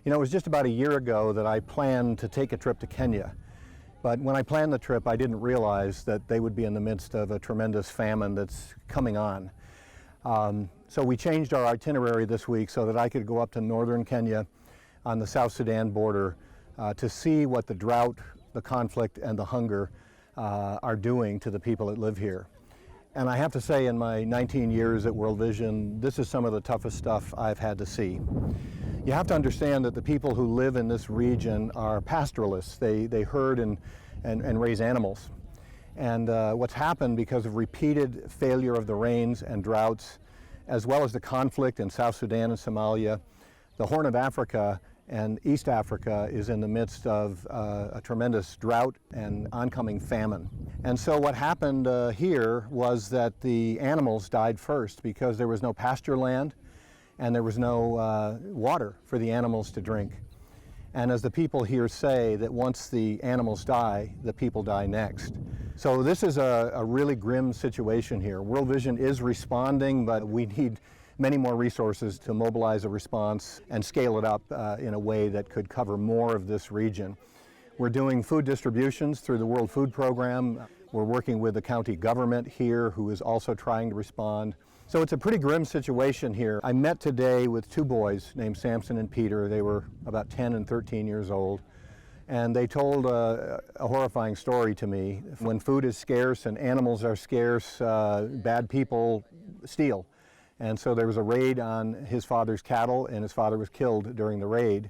You know, it was just about a year ago that I planned to take a trip to Kenya. But when I planned the trip, I didn't realize that they would be in the midst of a tremendous famine that's coming on. So we changed our itinerary this week so that I could go up to northern Kenya on the South Sudan border to see what the drought, the conflict, and the hunger are doing to the people that live here. And I have to say, in my 19 years at World Vision, this is some of the toughest stuff I've had to see. You have to understand that the people who live in this region are pastoralists. They herd and raise animals. And what's happened because of repeated failure of the rains and droughts, as well as the conflict in South Sudan and Somalia, the Horn of Africa and East Africa is in the midst of a tremendous drought and oncoming famine. And so what happened here was that the animals died first because there was no pasture land and there was no water for the animals to drink. And as the people here say, that once the animals die, the people die next. So this is a really grim situation here. World Vision is responding, but we need many more resources to mobilize a response and scale it up in a way that could cover more of this region. We're doing food distributions through the World Food Program. We're working with the county government here, who is also trying to respond. So it's a pretty grim situation here. I met today with two boys named Samson and Peter. They were about 10 and 13 years old. And they told a horrifying story to me. When food is scarce and animals are scarce, bad people steal. And so there was a raid on his father's cattle, and his father was killed during the raid.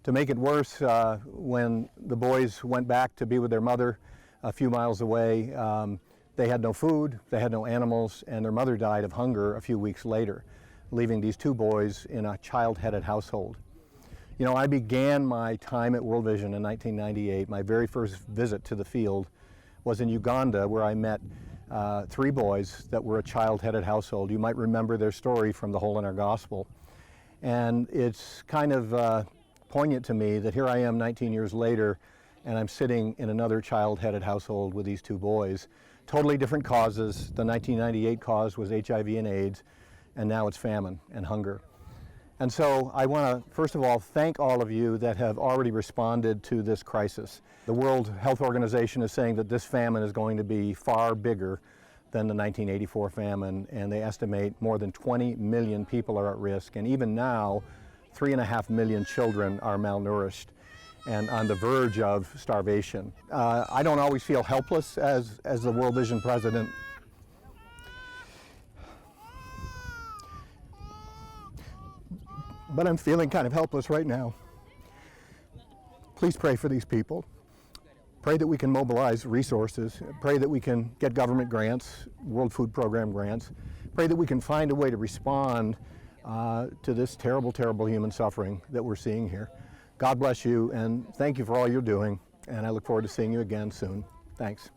To make it worse, when the boys went back to be with their mother a few miles away, they had no food, they had no animals, and their mother died of hunger a few weeks later, leaving these two boys in a child-headed household. You know, I began my time at World Vision in 1998. My very first visit to the field was in Uganda, where I met three boys that were a child-headed household. You might remember their story from the Hole in Our Gospel. And it's kind of poignant to me that here I am 19 years later, and I'm sitting in another child-headed household with these two boys. Totally different causes. The 1998 cause was HIV and AIDS, and now it's famine and hunger. And so I want to, first of all, thank all of you that have already responded to this crisis. The World Health Organization is saying that this famine is going to be far bigger than the 1984 famine, and they estimate more than 20 million people are at risk. And even now, 3.5 million children are malnourished and on the verge of starvation. I don't always feel helpless as the World Vision president. But I'm feeling kind of helpless right now. Please pray for these people. Pray that we can mobilize resources. Pray that we can get government grants, World Food Program grants. Pray that we can find a way to respond to this terrible, terrible human suffering that we're seeing here. God bless you, and thank you for all you're doing, and I look forward to seeing you again soon. Thanks.